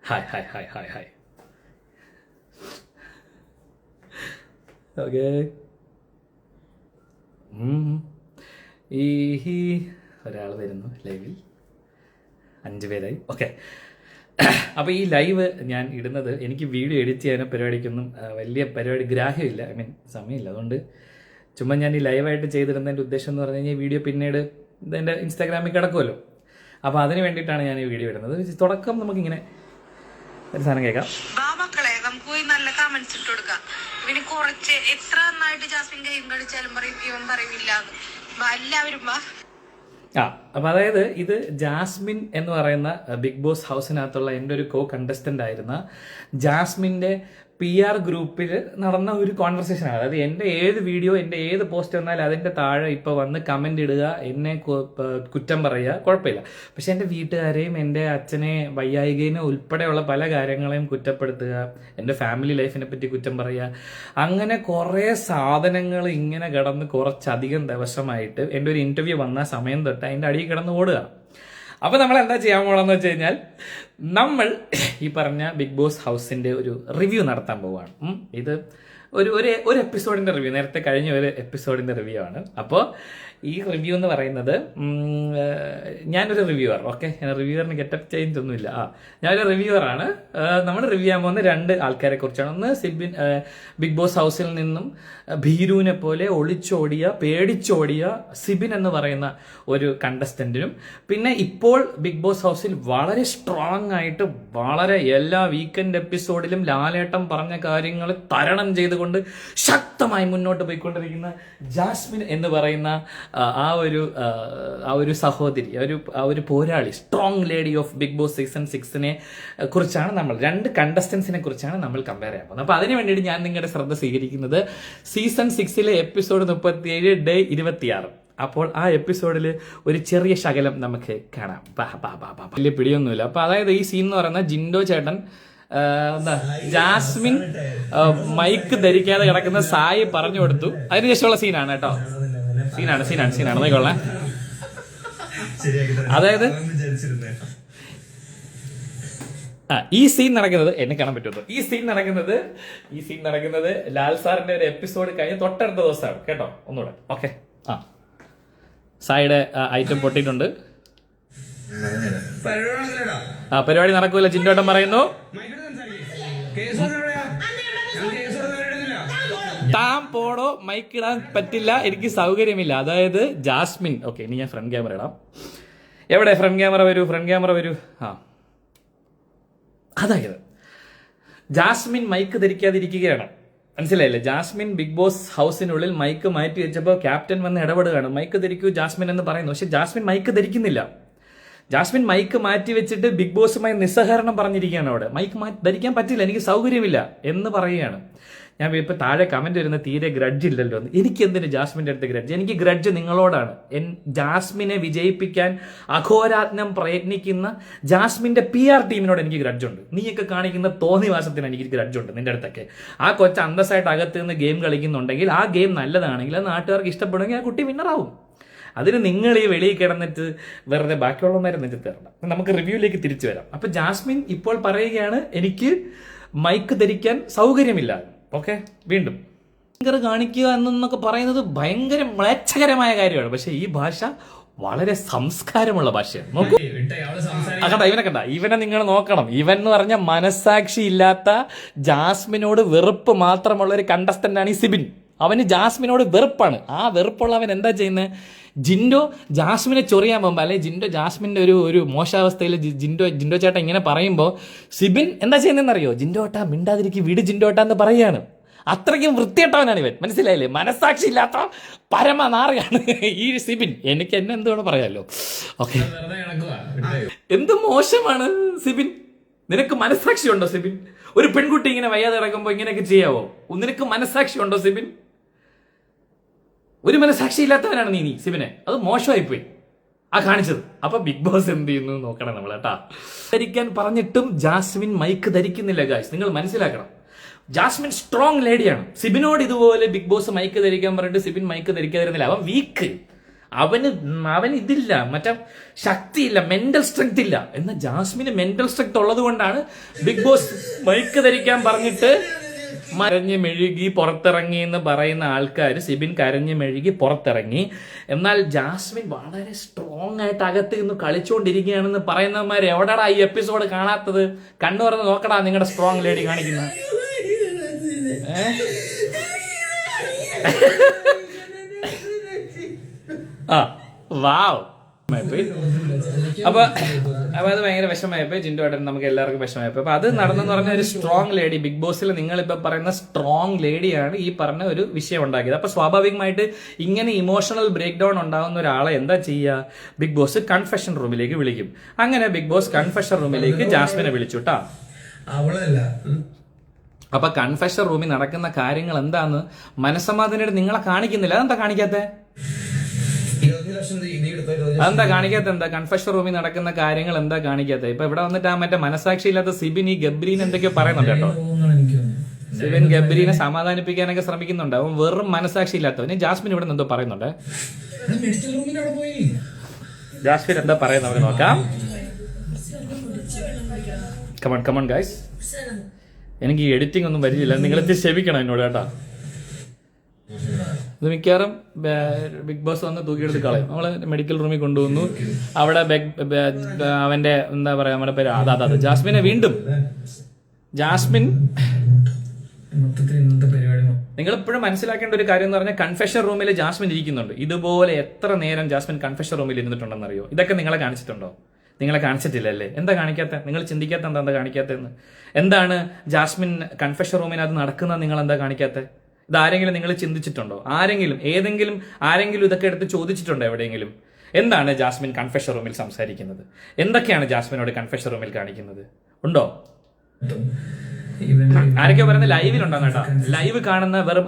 Hi. Okay. ഒരാൾ വരുന്നു ലൈവിൽ. 5 പേരായി. ഓക്കെ. അപ്പോൾ ഈ ലൈവ് ഞാൻ ഇടുന്നത് എനിക്ക് വീഡിയോ എഡിറ്റ് ചെയ്യാനോ പരിപാടിക്കൊന്നും വലിയ പരിപാടി ഗ്രാഹ്യമില്ല, സമയമില്ല. അതുകൊണ്ട് ചുമ്മാ ഞാൻ ഈ ലൈവായിട്ട് ചെയ്തിടുന്നതിൻ്റെ ഉദ്ദേശം എന്ന് പറഞ്ഞു കഴിഞ്ഞാൽ ഈ വീഡിയോ പിന്നീട് ഇതെൻ്റെ ഇൻസ്റ്റാഗ്രാമിൽ കിടക്കുമല്ലോ. അപ്പോൾ അതിന് വേണ്ടിയിട്ടാണ് ഞാൻ ഈ വീഡിയോ ഇടുന്നത്. തുടക്കം നമുക്കിങ്ങനെ ഒരു സാധനം കേൾക്കാം. മക്കളെ നമുക്ക് പോയി നല്ല കമന്റ്സ് ഇട്ട് കൊടുക്കാം. ഇവന് കുറച്ച് എത്ര നന്നായിട്ട് ജാസ്മിൻ ഗെയിം കളിച്ചാലും പറയും ഇവൻ പറയില്ല. എല്ലാവരും അപ്പോൾ അതായത് ഇത് ജാസ്മിൻ എന്ന് പറയുന്ന ബിഗ് ബോസ് ഹൗസിനകത്തുള്ള എൻ്റെ ഒരു കണ്ടസ്റ്റൻ്റ് ആയിരുന്ന ജാസ്മിൻ്റെ PR ഗ്രൂപ്പിൽ നടന്ന ഒരു കോൺവെർസേഷനാണ്. അതായത് എൻ്റെ ഏത് വീഡിയോ, എൻ്റെ ഏത് പോസ്റ്റ് വന്നാലും അതിൻ്റെ താഴെ ഇപ്പോൾ വന്ന് കമൻ്റ് ഇടുക, എന്നെ കുറ്റം പറയുക, കുഴപ്പമില്ല. പക്ഷെ എൻ്റെ വീട്ടുകാരെയും എൻ്റെ അച്ഛനെ വയ്യായികേനെ ഉൾപ്പെടെയുള്ള പല കാര്യങ്ങളെയും കുറ്റപ്പെടുത്തുക, എൻ്റെ ഫാമിലി ലൈഫിനെ പറ്റി കുറ്റം പറയുക, അങ്ങനെ കുറേ സാധനങ്ങൾ ഇങ്ങനെ കിടന്ന് കുറച്ചധികം ദിവസമായിട്ട് എൻ്റെ ഒരു ഇൻ്റർവ്യൂ വന്ന സമയം തൊട്ട് അതിൻ്റെ അടിയിൽ കിടന്ന് ഓടുക. അപ്പോൾ നമ്മൾ എന്താ ചെയ്യാൻ പോകണമെന്ന് വെച്ച് കഴിഞ്ഞാൽ നമ്മൾ ഈ പറഞ്ഞ ബിഗ് ബോസ് ഹൗസിൻ്റെ ഒരു റിവ്യൂ നടത്താൻ പോവുകയാണ്. ഇത് ഒരു എപ്പിസോഡിൻ്റെ റിവ്യൂ, നേരത്തെ കഴിഞ്ഞ ഒരു എപ്പിസോഡിൻ്റെ റിവ്യൂ ആണ്. അപ്പോൾ ഈ റിവ്യൂ എന്ന് പറയുന്നത് ഞാനൊരു റിവ്യൂവർ. ഓക്കെ, റിവ്യൂവറിന് ഗെറ്റപ്പ് ചേഞ്ച് ഒന്നുമില്ല. ഞാനൊരു റിവ്യൂവറാണ്. നമ്മൾ റിവ്യൂ ചെയ്യാൻ പോകുന്ന 2 ആൾക്കാരെ കുറിച്ചാണ്. ഒന്ന് സിബിൻ, ബിഗ് ബോസ് ഹൗസിൽ നിന്നും ഭീരുവിനെ പോലെ ഒളിച്ചോടിയ, പേടിച്ചോടിയ സിബിൻ എന്ന് പറയുന്ന ഒരു കണ്ടസ്റ്റന്റിനും, പിന്നെ ഇപ്പോൾ ബിഗ് ബോസ് ഹൗസിൽ വളരെ സ്ട്രോങ് ആയിട്ട് വളരെ എല്ലാ വീക്കെൻഡ് എപ്പിസോഡിലും ലാലേട്ടൻ പറഞ്ഞ കാര്യങ്ങൾ തരണം ചെയ്തുകൊണ്ട് ശക്തമായി മുന്നോട്ട് പോയിക്കൊണ്ടിരിക്കുന്ന ജാസ്മിൻ എന്ന് പറയുന്ന ആ ഒരു സഹോദരി, ആ ഒരു പോരാളി, strong lady of Big Boss season 6നെ കുറിച്ചാണ് നമ്മൾ 2 കണ്ടസ്റ്റൻസിനെ കുറിച്ചാണ് നമ്മൾ കമ്പയർ ചെയ്യാൻ പോകുന്നത്. അപ്പോൾ അതിന് വേണ്ടിയിട്ട് ഞാൻ നിങ്ങളുടെ ശ്രദ്ധ സ്വീകരിക്കുന്നത് സീസൺ 6ലെ എപ്പിസോഡ് 37 ഡേ 26. അപ്പോൾ ആ എപ്പിസോഡിൽ ഒരു ചെറിയ ശകലം നമുക്ക് കാണാം. വലിയ പിടിയൊന്നുമില്ല. അപ്പോൾ അതായത് ഈ സീൻ എന്ന് പറയുന്നത് ജിൻഡോ ചേട്ടൻ ജാസ്മിൻ മൈക്ക് ധരിക്കാതെ കിടക്കുന്ന സായി പറഞ്ഞു കൊടുത്തു. അതിനുശേഷമുള്ള സീനാണ് കേട്ടോ. സീനാണ് നോക്കിക്കൊള്ളേ. അതായത് ഈ സീൻ നടക്കുന്നത് എന്നെ കാണാൻ പറ്റുമോ? ഈ സീൻ നടക്കുന്നത് ലാൽ സാറിന്റെ ഒരു എപ്പിസോഡ് കഴിഞ്ഞ് തൊട്ടടുത്ത ദിവസമാണ് കേട്ടോ. ഒന്നുകൂടെ ഓക്കെ. സായിയുടെ ഐറ്റം പൊട്ടിയിട്ടുണ്ട്. പരിപാടി നടക്കൂല, ചിന്തോട്ടം പറയുന്നു. താൻ പോടോ, മൈക്ക് ഇടാൻ പറ്റില്ല, എനിക്ക് സൗകര്യമില്ല. അതായത് ജാസ്മിൻ, ഓക്കെ ഇനി ഞാൻ ഫ്രണ്ട് ക്യാമറ ഇടാം. എവിടെ ഫ്രണ്ട് ക്യാമറ വരൂ. അതായത് ജാസ്മിൻ മൈക്ക് ധരിക്കാതിരിക്കുകയാണ്. മനസ്സിലായില്ലേ? ജാസ്മിൻ ബിഗ് ബോസ് ഹൗസിനുള്ളിൽ മൈക്ക് മാറ്റി വെച്ചപ്പോൾ ക്യാപ്റ്റൻ വന്ന് ഇടപെടുകയാണ്. മൈക്ക് ധരിക്കൂ ജാസ്മിൻ എന്ന് പറയുന്നു. പക്ഷെ ജാസ്മിൻ മൈക്ക് ധരിക്കുന്നില്ല. ജാസ്മിൻ മൈക്ക് മാറ്റി വെച്ചിട്ട് ബിഗ് ബോസുമായി നിസ്സഹകരണം പറഞ്ഞിരിക്കുകയാണ്. അവിടെ മൈക്ക് ധരിക്കാൻ പറ്റില്ല, എനിക്ക് സൗകര്യമില്ല എന്ന് പറയുകയാണ്. ഞാൻ ഇപ്പോൾ താഴെ കമന്റ് വരുന്ന തീരെ ഗ്രഡ്ജ് ഇല്ലല്ലോ. എനിക്ക് എന്തിന് ജാസ്മിൻ്റെ അടുത്ത് ഗ്രഡ്ജ്? എനിക്ക് ഗ്രഡ്ജ് നിങ്ങളോടാണ്. ജാസ്മിനെ വിജയിപ്പിക്കാൻ അഘോരാത്നം പ്രയത്നിക്കുന്ന ജാസ്മിൻ്റെ PR ടീമിനോട് എനിക്ക് ഗ്രഡ്ജുണ്ട്. നീയൊക്കെ കാണിക്കുന്ന തോന്നിവാസത്തിന് എനിക്ക് ഗ്രഡ്ജുണ്ട് നിന്റെ അടുത്തൊക്കെ. ആ കൊച്ചു അന്തസ്സായിട്ട് അകത്ത് നിന്ന് ഗെയിം കളിക്കുന്നുണ്ടെങ്കിൽ, ആ ഗെയിം നല്ലതാണെങ്കിൽ, അത് നാട്ടുകാർക്ക് ഇഷ്ടപ്പെടുമെങ്കിൽ ആ കുട്ടി വിന്നറാവും. അതിന് നിങ്ങൾ ഈ വെളിയിൽ കിടന്നിട്ട് വെറുതെ ബാക്കിയുള്ളവന്മാരെ നെഞ്ചത്ത് തരണം. നമുക്ക് റിവ്യൂയിലേക്ക് തിരിച്ചു വരാം. അപ്പം ജാസ്മിൻ ഇപ്പോൾ പറയുകയാണ് എനിക്ക് മൈക്ക് ധരിക്കാൻ സൗകര്യമില്ല. ഓക്കെ, വീണ്ടും കാണിക്കുക എന്നൊക്കെ പറയുന്നത് ഭയങ്കര മ്ലേച്ഛകരമായ കാര്യമാണ്. പക്ഷെ ഈ ഭാഷ വളരെ സംസ്കാരമുള്ള ഭാഷയാണ്. നോക്കൂ, ഇവനെ നിങ്ങൾ നോക്കണം. ഇവൻ എന്ന് പറഞ്ഞ മനസ്സാക്ഷി ഇല്ലാത്ത, ജാസ്മിനോട് വെറുപ്പ് മാത്രമുള്ള ഒരു കണ്ടസ്റ്റന്റ് ആണ് ഈ സിബിൻ. അവന് ജാസ്മിനോട് വെറുപ്പാണ്. ആ വെറുപ്പുള്ളവൻ എന്താ ചെയ്യുന്നത്? ജിൻഡോ ജാസ്മിനെ ചൊറിയാൻ പോകുമ്പോൾ, അല്ലെങ്കിൽ ജിൻഡോ ജാസ്മിൻ്റെ ഒരു മോശാവസ്ഥയിൽ ജിൻഡോ ചേട്ടൻ ഇങ്ങനെ പറയുമ്പോൾ സിബിൻ എന്താ ചെയ്യുന്നതെന്നറിയോ? ജിൻഡോട്ടാ മിണ്ടാതിരിക്കും, വിട് ജിൻഡോട്ടാ എന്ന് പറയുകയാണ്. അത്രയ്ക്കും വൃത്തികെട്ടവനാണ് ഇവൻ. മനസ്സിലായില്ലേ? മനസ്സാക്ഷി ഇല്ലാത്ത പരമനാറിയാണ് ഈ സിബിൻ. എനിക്ക് എന്നെ എന്തുവേണം പറയാമല്ലോ. ഓക്കെ, എന്ത് മോശമാണ് സിബിൻ. നിനക്ക് മനസ്സാക്ഷി ഉണ്ടോ സിബിൻ? ഒരു പെൺകുട്ടി ഇങ്ങനെ വയ്യാതെ കിടക്കുമ്പോൾ ഇങ്ങനെയൊക്കെ ചെയ്യാവോ? നിനക്ക് മനസ്സാക്ഷി ഉണ്ടോ സിബിൻ? ഒരു മനസ്സാക്ഷി ഇല്ലാത്തവനാണ് നീ സിബിനെ. അത് മോശമായിപ്പോയി ആ കാണിച്ചത്. അപ്പൊ ബിഗ് ബോസ് എന്ത് ചെയ്യുന്നു നോക്കണം നമ്മൾ കേട്ടാ. ധരിക്കാൻ പറഞ്ഞിട്ടും ജാസ്മിൻ മൈക്ക് ധരിക്കുന്നില്ല ഗായ്സ്. നിങ്ങൾ മനസ്സിലാക്കണം, ജാസ്മിൻ സ്ട്രോങ് ലേഡിയാണ്. സിബിനോട് ഇതുപോലെ ബിഗ് ബോസ് മൈക്ക് ധരിക്കാൻ പറഞ്ഞിട്ട് സിബിൻ മൈക്ക് ധരിക്കാതിരുന്നില്ല. അവൻ വീക്ക്, അവന് ഇതില്ല, മറ്റേ ശക്തിയില്ല, മെന്റൽ സ്ട്രെങ്ത് ഇല്ല. എന്നാൽ ജാസ്മിന് മെന്റൽ സ്ട്രെങ്ത് ഉള്ളത് കൊണ്ടാണ് ബിഗ് ബോസ് മൈക്ക് ധരിക്കാൻ പറഞ്ഞിട്ട് കരഞ്ഞ് മെഴുകി പുറത്തിറങ്ങി എന്ന് പറയുന്ന ആൾക്കാർ, സിബിൻ കരഞ്ഞ് മെഴുകി പുറത്തിറങ്ങി. എന്നാൽ ജാസ്മിൻ വളരെ സ്ട്രോങ് ആയിട്ട് അകത്ത് നിന്ന് കളിച്ചുകൊണ്ടിരിക്കുകയാണെന്ന് പറയുന്നവന്മാർ എവിടെടാ ഈ എപ്പിസോഡ് കാണാത്തത്? കണ്ണു പറഞ്ഞ് നോക്കടാ നിങ്ങളുടെ സ്ട്രോങ് ലേഡി കാണിക്കുന്ന. ആ വാവ്. അപ്പൊ അത് ഭയങ്കര വിഷമമായിപ്പോയി. ജിൻഡു ഏട്ടൻ നമുക്ക് എല്ലാവർക്കും വിഷമമായിപ്പോയി. അപ്പൊ അത് നടന്നെന്ന് പറഞ്ഞ ഒരു സ്ട്രോങ് ലേഡി, ബിഗ് ബോസിൽ നിങ്ങളിപ്പോ പറയുന്ന സ്ട്രോങ് ലേഡിയാണ് ഈ പറഞ്ഞ ഒരു വിഷയം ഉണ്ടാക്കിയത്. അപ്പൊ സ്വാഭാവികമായിട്ട് ഇങ്ങനെ ഇമോഷണൽ ബ്രേക്ക് ഡൗൺ ഉണ്ടാകുന്ന ഒരാളെ എന്താ ചെയ്യുക? ബിഗ് ബോസ് കൺഫെഷൻ റൂമിലേക്ക് വിളിക്കും. അങ്ങനെ ബിഗ് ബോസ് കൺഫെഷൻ റൂമിലേക്ക് ജാസ്മിനെ വിളിച്ചു ട്ടാ. അപ്പൊ കൺഫെഷൻ റൂമിൽ നടക്കുന്ന കാര്യങ്ങൾ എന്താന്ന് മനസ്സമാധാനമായിട്ട് നിങ്ങളെ കാണിക്കുന്നില്ല. അതെന്താ കാണിക്കാത്ത? അതെന്താ കാണിക്കാത്ത? എന്താ കൺഫെഷൻ റൂമിൽ നടക്കുന്ന കാര്യങ്ങൾ എന്താ കാണിക്കാത്ത? ഇപ്പൊ ഇവിടെ വന്നിട്ട് ആ മറ്റേ മനസാക്ഷി ഇല്ലാത്ത സിബിൻ ഈ ഗബ്രീൻ എന്തൊക്കെയോ പറയുന്നുണ്ട് കേട്ടോ. സിബിൻ ഗബ്രീനെ സമാധാനിപ്പിക്കാനൊക്കെ ശ്രമിക്കുന്നുണ്ട്. അവൻ വെറും മനസാക്ഷി ഇല്ലാത്തവന്. ജാസ്മിൻ ഇവിടെ എന്തോ പറയുന്നുണ്ട്. ജാസ്മിൻ എന്താ പറയുന്നത് നോക്കാം. Come on come on guys. എനിക്ക് ഈ എഡിറ്റിംഗ് ഒന്നും വരില്ല, നിങ്ങളെത്തി ക്ഷമിക്കണം എന്നോട് കേട്ടാ. ഇത് മിക്കവാറും ബിഗ് ബോസ് വന്ന് തൂക്കിയെടുത്ത് കളയും. നമ്മള് മെഡിക്കൽ റൂമിൽ കൊണ്ടുവന്നു. അവിടെ അവന്റെ എന്താ പറയാ, നമ്മുടെ പേര് അതാ ജാസ്മിനെ വീണ്ടും ജാസ്മിൻ. നിങ്ങൾ ഇപ്പോഴും മനസ്സിലാക്കേണ്ട ഒരു കാര്യം എന്ന് പറഞ്ഞാൽ കൺഫെഷൻ റൂമിൽ ജാസ്മിൻ ഇരിക്കുന്നുണ്ട്. ഇതുപോലെ എത്ര നേരം ജാസ്മിൻ കൺഫെഷൻ റൂമിൽ ഇരുന്നിട്ടുണ്ടെന്ന് അറിയോ? ഇതൊക്കെ നിങ്ങളെ കാണിച്ചിട്ടുണ്ടോ? നിങ്ങളെ കാണിച്ചിട്ടില്ലല്ലേ? എന്താ കാണിക്കാത്ത? നിങ്ങൾ ചിന്തിക്കാത്ത എന്താ കാണിക്കാത്തതെന്ന്? എന്താണ് ജാസ്മിൻ കൺഫെഷൻ റൂമിനകത്ത് നടക്കുന്നത്? നിങ്ങൾ എന്താ കാണിക്കാത്ത? ഇതാരെങ്കിലും നിങ്ങൾ ചിന്തിച്ചിട്ടുണ്ടോ? ആരെങ്കിലും ഇതൊക്കെ എടുത്ത് ചോദിച്ചിട്ടുണ്ടോ എവിടെയെങ്കിലും? എന്താണ് ജാസ്മിൻ കൺഫെഷൻ റൂമിൽ സംസാരിക്കുന്നത്? എന്തൊക്കെയാണ് ജാസ്മിനോട് കൺഫെഷൻ റൂമിൽ കാണിക്കുന്നത്? ഉണ്ടോ? ആരൊക്കെയോ പറയുന്നത് ലൈവിലുണ്ടോ കേട്ടോ. ലൈവ് കാണുന്ന വെറും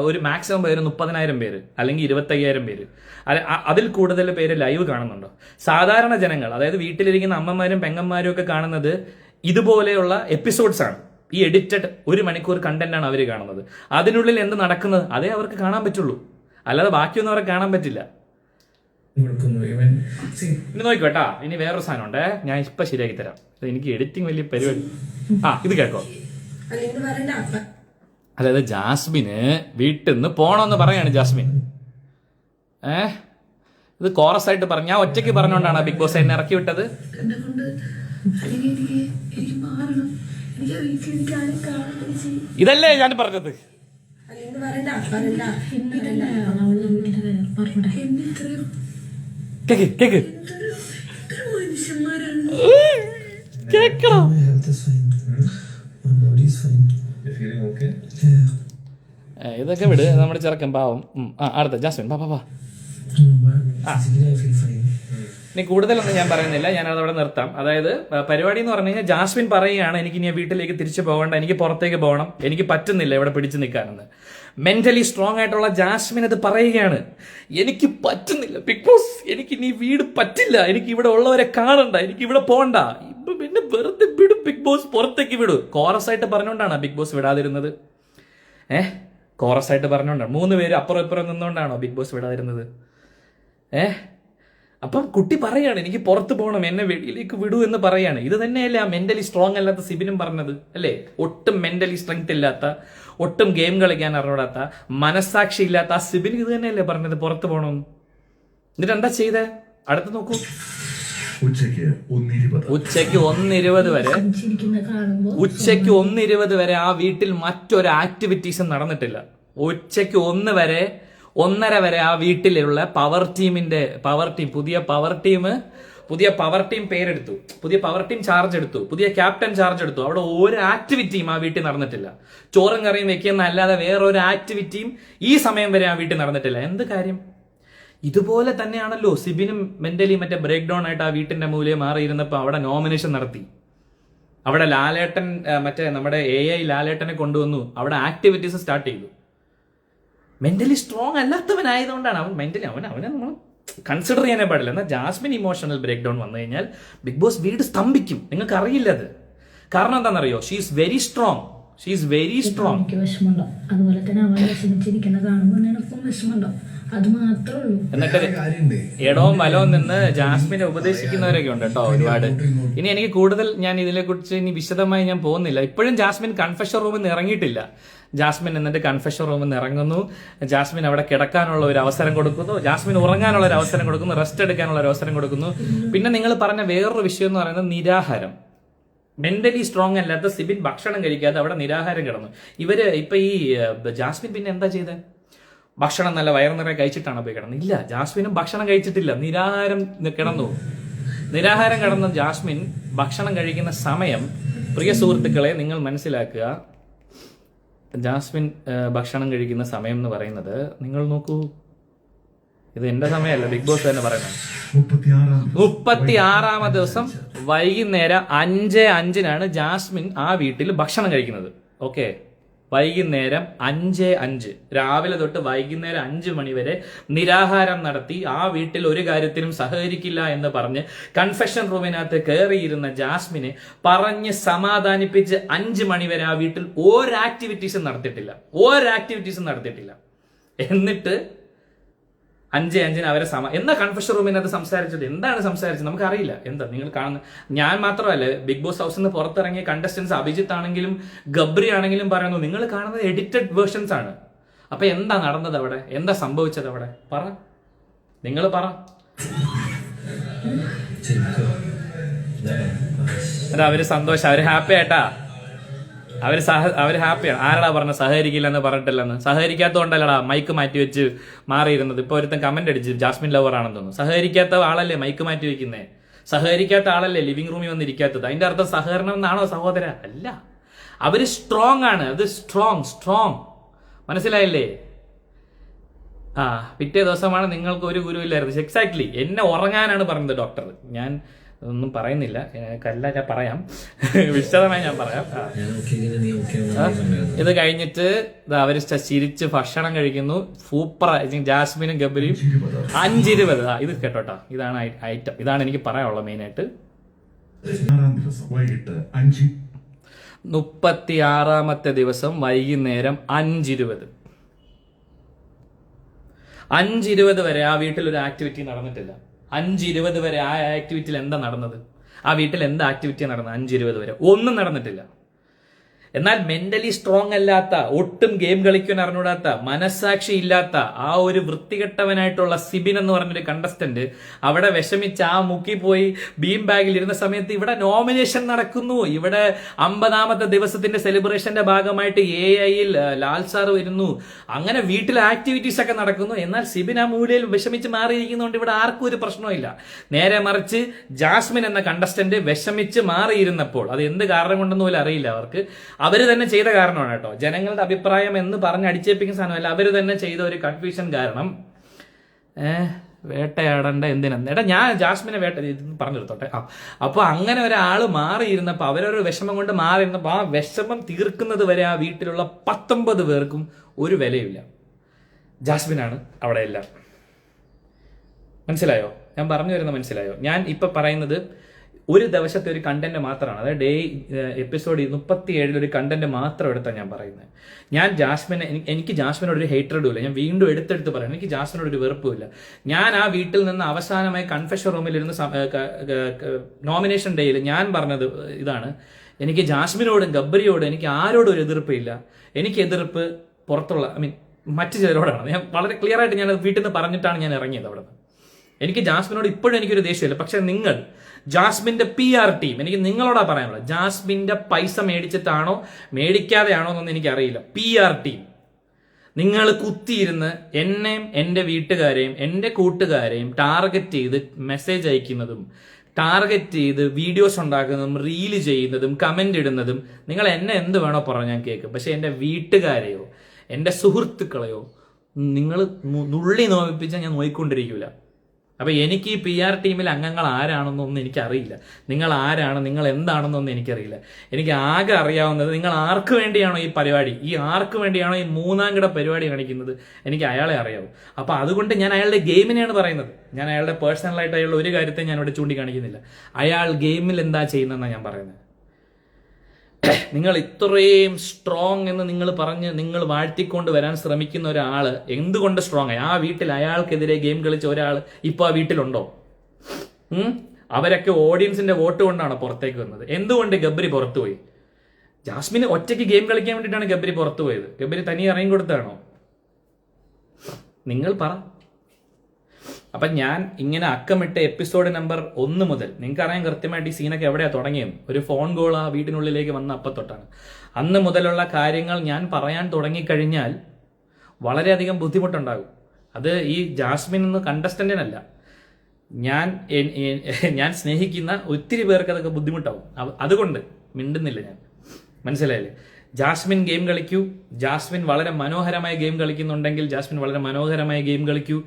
ഒരു മാക്സിമം പേര് 30,000 പേര് അല്ലെങ്കിൽ 25,000 പേര്, അതിൽ കൂടുതൽ പേര് ലൈവ് കാണുന്നുണ്ടോ? സാധാരണ ജനങ്ങൾ, അതായത് വീട്ടിലിരിക്കുന്ന അമ്മമാരും പെങ്ങന്മാരും ഒക്കെ കാണുന്നത് ഇതുപോലെയുള്ള എപ്പിസോഡ്സ് ആണ്. ഈ എഡിറ്റഡ് 1 മണിക്കൂർ കണ്ടന്റ് ആണ് അവർ കാണുന്നത്. അതിനുള്ളിൽ എന്ത് നടക്കുന്നത് അതേ അവർക്ക് കാണാൻ പറ്റുള്ളൂ, അല്ലാതെ ബാക്കിയൊന്നും അവർക്ക് കാണാൻ പറ്റില്ല. ഇനി നോക്കിക്കോട്ടാ. ഇനി വേറൊരു സാധനം ഉണ്ടേ, ഞാൻ ഇപ്പൊ ശരിയാക്കി തരാം. എനിക്ക് എഡിറ്റിംഗ് വലിയ പരിപാടി. ഇത് കേൾക്കോ. അതായത് ജാസ്മിന് വീട്ടിൽ നിന്ന് പോണമെന്ന് പറയാണ് ജാസ്മിൻ. ഇത് കോറസ് ആയിട്ട് പറഞ്ഞു. ഞാൻ ഒറ്റയ്ക്ക് പറഞ്ഞുകൊണ്ടാണ് ബിഗ് ബോസ് എന്നെ ഇറക്കി വിട്ടത്. ഇതല്ലേ ഞാൻ പറഞ്ഞത്. കേക്ക് കേക്കണം. ഇതൊക്കെ വിട്, നമ്മുടെ ചെറുക്കൻ പാവം. അടുത്ത ജാസ്മിൻ പാ. ഇനി കൂടുതലൊന്നും ഞാൻ പറയുന്നില്ല, ഞാൻ അതവിടെ നിർത്താം. അതായത് പരിപാടി എന്ന് പറഞ്ഞു കഴിഞ്ഞാൽ ജാസ്മിൻ പറയുകയാണ് എനിക്ക് ഇനി വീട്ടിലേക്ക് തിരിച്ചു പോകണ്ട, എനിക്ക് പുറത്തേക്ക് പോകണം, എനിക്ക് പറ്റുന്നില്ല ഇവിടെ പിടിച്ചു നിൽക്കാനെന്ന്. മെന്റലി സ്ട്രോങ് ആയിട്ടുള്ള ജാസ്മിൻ അത് പറയുകയാണ്. എനിക്ക് പറ്റുന്നില്ല ബിഗ് ബോസ്, എനിക്ക് ഇനി വീട് പറ്റില്ല, എനിക്ക് ഇവിടെ ഉള്ളവരെ കാണണ്ട, എനിക്ക് ഇവിടെ പോകണ്ട, പിന്നെ വെറുതെ വിടും ബിഗ് ബോസ്, പുറത്തേക്ക് വിടൂ. കോറസ് ആയിട്ട് പറഞ്ഞുകൊണ്ടാണ് ബിഗ് ബോസ് വിടാതിരുന്നത്. കോറസ് ആയിട്ട് പറഞ്ഞുകൊണ്ടാണ്. 3 പേര് അപ്പുറം ഇപ്പുറം നിന്നുകൊണ്ടാണോ ബിഗ് ബോസ് വിടാതിരുന്നത്? അപ്പം കുട്ടി പറയാണ് എനിക്ക് പുറത്ത് പോകണം, എന്നെ വെളിയിലേക്ക് വിടൂ എന്ന് പറയാണ്. ഇത് തന്നെയല്ലേ ആ മെന്റലി സ്ട്രോങ് അല്ലാത്ത സിബിനും പറഞ്ഞത് അല്ലേ? ഒട്ടും മെന്റലി സ്ട്രെങ്ത് ഇല്ലാത്ത, ഒട്ടും ഗെയിം കളിക്കാൻ അറിയാത്ത, മനസ്സാക്ഷി ഇല്ലാത്ത ആ സിബിൻ ഇത് തന്നെയല്ലേ പറഞ്ഞത് പുറത്ത് പോകണമെന്ന്. എന്നിട്ട് എന്താ ചെയ്തേ? അടുത്ത് നോക്കൂ. ഉച്ചയ്ക്ക് 1:20 വരെ ആ വീട്ടിൽ മറ്റൊരു ആക്ടിവിറ്റീസും നടന്നിട്ടില്ല. ഉച്ചയ്ക്ക് 1:30 വരെ ആ വീട്ടിലുള്ള പുതിയ പവർ ടീം പേരെടുത്തു, പുതിയ പവർ ടീം ചാർജ് എടുത്തു, പുതിയ ക്യാപ്റ്റൻ ചാർജ് എടുത്തു. അവിടെ ഒരു ആക്ടിവിറ്റിയും ആ വീട്ടിൽ നടന്നിട്ടില്ല. ചോറും കറിയും വെക്കുന്ന അല്ലാതെ വേറൊരു ആക്ടിവിറ്റിയും ഈ സമയം വരെ ആ വീട്ടിൽ നടന്നിട്ടില്ല. എന്ത് കാര്യം? ഇതുപോലെ തന്നെയാണല്ലോ സിബിനും മെന്റലി മറ്റേ ബ്രേക്ക് ഡൗൺ ആയിട്ട് ആ വീട്ടിന്റെ മൂലയെ മാറിയിരുന്നപ്പോൾ അവിടെ നോമിനേഷൻ നടത്തി. അവിടെ ലാലേട്ടൻ, മറ്റേ നമ്മുടെ AI ലാലേട്ടനെ കൊണ്ടുവന്നു. അവിടെ ആക്ടിവിറ്റീസ് സ്റ്റാർട്ട് ചെയ്തു. മെന്റലി സ്ട്രോങ് അല്ലാത്തവനായതുകൊണ്ടാണ് അവൻ മെന്റലി അവനെ നമ്മൾ കൺസിഡർ ചെയ്യാനേ പാടില്ല. എന്നാൽ ജാസ്മിൻ ഇമോഷണൽ ബ്രേക്ക് ഡൗൺ വന്നു കഴിഞ്ഞാൽ ബിഗ് ബോസ് വീട് സ്തംഭിക്കും. നിങ്ങൾക്ക് അറിയില്ല അത്. കാരണം എന്താണെന്നറിയോ? She is very strong. അതുപോലെ തന്നെ അവളെ വിഷമിച്ചിരിക്കുന്ന കാണുമ്പോൾ നിനക്കും വിഷമമുണ്ടോ? അത് മാത്രമേ ഉള്ളൂ. എന്നിട്ട് ഇടവും വലവും നിന്ന് ജാസ്മിനെ ഉപദേശിക്കുന്നവരൊക്കെ ഉണ്ട് കേട്ടോ ഒരുപാട്. ഇനി എനിക്ക് കൂടുതൽ ഞാൻ ഇതിനെ കുറിച്ച് ഇനി വിശദമായി ഞാൻ പോകുന്നില്ല. ഇപ്പോഴും ജാസ്മിൻ കൺഫെഷൻ റൂമിൽ നിന്ന് ഇറങ്ങിയിട്ടില്ല. ജാസ്മിൻ എന്നിട്ട് കൺഫെഷൻ റൂമിൽ നിന്ന് ഇറങ്ങുന്നു. ജാസ്മിൻ അവിടെ കിടക്കാനുള്ള ഒരു അവസരം കൊടുക്കുന്നു, ജാസ്മിൻ ഉറങ്ങാനുള്ള ഒരു അവസരം കൊടുക്കുന്നു, റെസ്റ്റ് എടുക്കാനുള്ള ഒരു അവസരം കൊടുക്കുന്നു. പിന്നെ നിങ്ങൾ പറഞ്ഞ വേറൊരു വിഷയം എന്ന് പറയുന്നത് നിരാഹാരം. മെന്റലി സ്ട്രോങ് അല്ലാത്ത സിബിൻ ഭക്ഷണം കഴിക്കാതെ അവിടെ നിരാഹാരം കിടന്നു. ഇവര് ഇപ്പൊ ഈ ജാസ്മിൻ പിന്നെ എന്താ ചെയ്തത്? ഭക്ഷണം നല്ല വയറു നിറയെ കഴിച്ചിട്ടാണ് പോയി കിടന്നത്? ഇല്ല, ജാസ്മിനും ഭക്ഷണം കഴിച്ചിട്ടില്ല, നിരാഹാരം കിടന്നു. നിരാഹാരം കിടന്ന ജാസ്മിൻ ഭക്ഷണം കഴിക്കുന്ന സമയം, പ്രിയ സുഹൃത്തുക്കളെ നിങ്ങൾ മനസ്സിലാക്കുക, ജാസ്മിൻ ഭക്ഷണം കഴിക്കുന്ന സമയം എന്ന് പറയുന്നത് നിങ്ങൾ നോക്കൂ, ഇത് എന്റെ സമയമല്ല, ബിഗ് ബോസ് തന്നെ പറയുന്നത്. 36-ാമത്തെ ദിവസം വൈകുന്നേരം 5:05 ജാസ്മിൻ ആ വീട്ടിൽ ഭക്ഷണം കഴിക്കുന്നത്. ഓക്കെ, വൈകുന്നേരം 5:05, രാവിലെ തൊട്ട് വൈകുന്നേരം 5 മണി വരെ നിരാഹാരം നടത്തി ആ വീട്ടിൽ ഒരു കാര്യത്തിനും സഹകരിക്കില്ല എന്ന് പറഞ്ഞ് കൺഫെഷൻ റൂമിനകത്ത് കയറിയിരുന്ന ജാസ്മിനെ പറഞ്ഞ് സമാധാനിപ്പിച്ച് 5 മണി വരെ ആ വീട്ടിൽ ഒരാക്ടിവിറ്റീസും നടത്തിയിട്ടില്ല. എന്നിട്ട് 5:05 അവരെ എന്താ കൺഫെഷൻ റൂമിനകത്ത് സംസാരിച്ചത്? എന്താണ് സംസാരിച്ചത് നമുക്കറിയില്ല. എന്താ നിങ്ങൾ കാണുന്ന, ഞാൻ മാത്രമല്ല, ബിഗ് ബോസ് ഹൗസിൽ നിന്ന് പുറത്തിറങ്ങിയ കണ്ടസ്റ്റൻസ് അഭിജിത്ത് ആണെങ്കിലും ഗബ്രി ആണെങ്കിലും പറയുന്നു നിങ്ങൾ കാണുന്നത് എഡിറ്റഡ് വേർഷൻസ് ആണ്. അപ്പൊ എന്താ നടന്നത് അവിടെ? എന്താ സംഭവിച്ചത് അവിടെ? പറ, നിങ്ങൾ പറ. അവര് സന്തോഷം, അവര് ഹാപ്പി ആയിട്ടാ, അവര് ഹാപ്പിയാണ്. ആരടാ പറഞ്ഞ സഹകരിക്കില്ലെന്ന് പറഞ്ഞിട്ടില്ലെന്ന്? സഹകരിക്കാത്തതുകൊണ്ടല്ലടാ മൈക്ക് മാറ്റി വെച്ച് മാറിയിരുന്നത്. ഇപ്പൊ ഒരുത്തൻ കമന്റ് അടിച്ച് ജാസ്മിൻ ലവർ ആണെന്ന് തോന്നുന്നു. സഹകരിക്കാത്ത ആളല്ലേ മൈക്ക് മാറ്റി വെക്കുന്നേ? സഹകരിക്കാത്ത ആളല്ലേ ലിവിംഗ് റൂമിൽ വന്നിരിക്കാത്തത്? അതിന്റെ അർത്ഥം സഹകരണം എന്നാണോ സഹോദര? അല്ല, അവര് സ്ട്രോങ് ആണ്. അത് സ്ട്രോങ് മനസ്സിലായില്ലേ? പിറ്റേ ദിവസമാണ് നിങ്ങൾക്ക് ഒരു ഗുരുവില്ലായിരുന്നു. എക്സാക്ട്ലി, എന്നെ ഉറങ്ങാനാണ് പറഞ്ഞത് ഡോക്ടർ. ഞാൻ ഒന്നും പറയുന്നില്ല, ഞാൻ പറയാം, വിശദമായി ഞാൻ പറയാം. ഇത് കഴിഞ്ഞിട്ട് അവര് ചിരിച്ച് ഭക്ഷണം കഴിക്കുന്നു. സൂപ്പർ. ജാസ്മിനും ഗബ്രിയും 5:20. ഇത് കേട്ടോട്ടാ, ഇതാണ് ഐറ്റം. ഇതാണ് എനിക്ക് പറയാനുള്ളത് മെയിനായിട്ട്. 36-ാമത്തെ ദിവസം വൈകുന്നേരം 5:20. 5:20 വരെ ആ വീട്ടിൽ ഒരു ആക്ടിവിറ്റി നടന്നിട്ടില്ല. 5:20 വരെ ആ ആക്ടിവിറ്റിയിൽ എന്താ നടന്നത്? ആ വീട്ടിൽ എന്താ ആക്ടിവിറ്റി നടന്നത്? 5:20 വരെ ഒന്നും നടന്നിട്ടില്ല. എന്നാൽ മെന്റലി സ്ട്രോങ് അല്ലാത്ത, ഒട്ടും ഗെയിം കളിക്കാൻ അറിഞ്ഞൂടാത്ത, മനസ്സാക്ഷി ഇല്ലാത്ത ആ ഒരു വൃത്തികെട്ടവനായിട്ടുള്ള സിബിൻ എന്ന് പറഞ്ഞൊരു കണ്ടസ്റ്റന്റ് അവിടെ വിഷമിച്ച് ആ മുക്കി പോയി ബീം ബാഗിൽ ഇരുന്ന സമയത്ത് ഇവിടെ നോമിനേഷൻ നടക്കുന്നു. ഇവിടെ 50-ാമത്തെ ദിവസത്തിന്റെ സെലിബ്രേഷന്റെ ഭാഗമായിട്ട് AI-യിൽ ലാൽ സാർ വരുന്നു. അങ്ങനെ വീട്ടിൽ ആക്ടിവിറ്റീസ് ഒക്കെ നടക്കുന്നു. എന്നാൽ സിബിൻ ആ മൂലയിൽ വിഷമിച്ച് മാറിയിരിക്കുന്നതുകൊണ്ട് ഇവിടെ ആർക്കും ഒരു പ്രശ്നമില്ല. നേരെ മറിച്ച് ജാസ്മിൻ എന്ന കണ്ടസ്റ്റന്റ് വിഷമിച്ച് മാറിയിരുന്നപ്പോൾ, അത് എന്ത് കാരണം കൊണ്ടെന്ന് പോലും അറിയില്ല അവർക്ക്, അവര് തന്നെ ചെയ്ത കാരണമാണ് കേട്ടോ. ജനങ്ങളുടെ അഭിപ്രായം എന്ന് പറഞ്ഞ് അടിച്ചേപ്പിക്കുന്ന സാധനമല്ല, അവര് തന്നെ ചെയ്ത ഒരു കൺഫ്യൂഷൻ കാരണം. വേട്ടയാടേണ്ട എന്തിനാ? എടാ, ഞാൻ ജാസ്മിനെ പറഞ്ഞെടുത്തോട്ടെ. അപ്പൊ അങ്ങനെ ഒരാള് മാറിയിരുന്നപ്പോ, അവരൊരു വിഷമം കൊണ്ട് മാറിയിരുന്നപ്പോ, ആ വിഷമം തീർക്കുന്നത് വരെ ആ വീട്ടിലുള്ള 19 പേർക്കും ഒരു വിലയില്ല. ജാസ്മിനാണ് അവിടെ എല്ലാം. മനസ്സിലായോ? ഞാൻ പറഞ്ഞു വരുന്നത് മനസ്സിലായോ? ഞാൻ ഇപ്പൊ പറയുന്നത് ഒരു ദിവസത്തെ ഒരു കണ്ടന്റ് മാത്രമാണ്. അതായത് എപ്പിസോഡ് 37 ഒരു കണ്ടന്റ് മാത്രം എടുത്താൽ ഞാൻ പറയുന്നത്. ഞാൻ ജാസ്മിനെ, എനിക്ക് ജാസ്മിനോട് ഒരു ഹേറ്ററും ഇല്ല. ഞാൻ വീണ്ടും എടുത്തെടുത്ത് പറയാം, എനിക്ക് ജാസ്മിനോട് ഒരു വെറുപ്പുമില്ല. ഞാൻ ആ വീട്ടിൽ നിന്ന് അവസാനമായി കൺഫെഷൻ റൂമിലിരുന്ന് നോമിനേഷൻ ഡേയിൽ ഞാൻ പറഞ്ഞത് ഇതാണ്: എനിക്ക് ജാസ്മിനോടും ഗബ്രിയോടും എനിക്ക് ആരോടും ഒരു എതിർപ്പില്ല. എനിക്ക് എതിർപ്പ് പുറത്തുള്ള മറ്റു ചിലരോടാണ്. ഞാൻ വളരെ ക്ലിയർ ആയിട്ട് ഞാൻ വീട്ടിൽ നിന്ന് പറഞ്ഞിട്ടാണ് ഞാൻ ഇറങ്ങിയത് അവിടെ നിന്ന്. എനിക്ക് ജാസ്മിനോട് ഇപ്പോഴും എനിക്കൊരു ദേഷ്യമില്ല. പക്ഷെ നിങ്ങൾ, ജാസ്മിന്റെ PR ടീം, എനിക്ക് നിങ്ങളോടാ പറയാനുള്ളത്. ജാസ്മിന്റെ പൈസ മേടിച്ചിട്ടാണോ മേടിക്കാതെയാണോ എന്നൊന്നും എനിക്കറിയില്ല. PR ടീം, നിങ്ങൾ കുത്തിയിരുന്ന് എന്നെയും എൻ്റെ വീട്ടുകാരെയും എൻ്റെ കൂട്ടുകാരെയും ടാർഗറ്റ് ചെയ്ത് മെസ്സേജ് അയക്കുന്നതും, ടാർഗറ്റ് ചെയ്ത് വീഡിയോസ് ഉണ്ടാക്കുന്നതും, റീല് ചെയ്യുന്നതും, കമന്റ് ഇടുന്നതും, നിങ്ങൾ എന്നെ എന്ത് വേണോ പറഞ്ഞാൽ ഞാൻ കേൾക്കും. പക്ഷെ എൻ്റെ വീട്ടുകാരെയോ എൻ്റെ സുഹൃത്തുക്കളെയോ നിങ്ങൾ നുള്ളി നോവിപ്പിച്ചാൽ ഞാൻ നോയിക്കൊണ്ടിരിക്കില്ല. അപ്പൊ എനിക്ക് ഈ PR ടീമിൽ അംഗങ്ങൾ ആരാണെന്നൊന്നും എനിക്കറിയില്ല. നിങ്ങൾ ആരാണ്, നിങ്ങൾ എന്താണെന്നൊന്നും എനിക്കറിയില്ല. എനിക്ക് ആകെ അറിയാവുന്നത് നിങ്ങൾ ആർക്ക് വേണ്ടിയാണോ ഈ പരിപാടി, ഈ ആർക്ക് വേണ്ടിയാണോ ഈ മൂന്നാം കിട പരിപാടി കാണിക്കുന്നത്, എനിക്ക് അയാളെ അറിയാവും. അപ്പൊ അതുകൊണ്ട് ഞാൻ അയാളുടെ ഗെയിമിനെയാണ് പറയുന്നത്. ഞാൻ അയാളുടെ പേഴ്സണലായിട്ട് അയാളുടെ ഒരു കാര്യത്തെ ഞാൻ ഇവിടെ ചൂണ്ടിക്കാണിക്കുന്നില്ല. അയാൾ ഗെയിമിൽ എന്താ ചെയ്യുന്നതെന്നാണ് ഞാൻ പറയുന്നത്. നിങ്ങൾ ഇത്രയും സ്ട്രോങ് എന്ന് നിങ്ങൾ പറഞ്ഞ് നിങ്ങൾ വാഴ്ത്തിക്കൊണ്ട് വരാൻ ശ്രമിക്കുന്ന ഒരാൾ എന്തുകൊണ്ട് സ്ട്രോങ് ആയി? ആ വീട്ടിൽ അയാൾക്കെതിരെ ഗെയിം കളിച്ച ഒരാൾ ഇപ്പോൾ ആ വീട്ടിലുണ്ടോ? അവരൊക്കെ ഓഡിയൻസിന്റെ വോട്ട് കൊണ്ടാണ് പുറത്തേക്ക് വന്നത്. എന്തുകൊണ്ട് ഗബ്രി പുറത്തുപോയി? ജാസ്മിന് ഒറ്റയ്ക്ക് ഗെയിം കളിക്കാൻ വേണ്ടിയിട്ടാണ് ഗബ്രി പുറത്തു പോയത്. ഗബ്രി തനിയെ ഇറങ്ങി കൊടുത്താണോ? നിങ്ങൾ പറ. അപ്പൊ ഞാൻ ഇങ്ങനെ അക്കമിട്ട എപ്പിസോഡ് നമ്പർ 1 മുതൽ നിങ്ങൾക്ക് അറിയാൻ കൃത്യമായിട്ട് ഈ സീനൊക്കെ എവിടെയാ തുടങ്ങിയത്. ഒരു ഫോൺ കോൾ ആ വീട്ടിനുള്ളിലേക്ക് വന്ന അപ്പത്തൊട്ടാണ്. അന്ന് മുതലുള്ള കാര്യങ്ങൾ ഞാൻ പറയാൻ തുടങ്ങിക്കഴിഞ്ഞാൽ വളരെയധികം ബുദ്ധിമുട്ടുണ്ടാകും. അത് ഈ ജാസ്മിൻ എന്ന കണ്ടസ്റ്റന്റിനല്ല, ഞാൻ സ്നേഹിക്കുന്ന ഒത്തിരി പേർക്ക് അതൊക്കെ ബുദ്ധിമുട്ടാവും. അതുകൊണ്ട് മിണ്ടുന്നില്ല ഞാൻ. മനസ്സിലായില്ലേ? Jasmine game കളിക്കൂ. ജാസ്മിൻ വളരെ മനോഹരമായ ഗെയിം കളിക്കുന്നുണ്ടെങ്കിൽ ജാസ്മിൻ വളരെ മനോഹരമായ ഗെയിം കളിക്കൂ.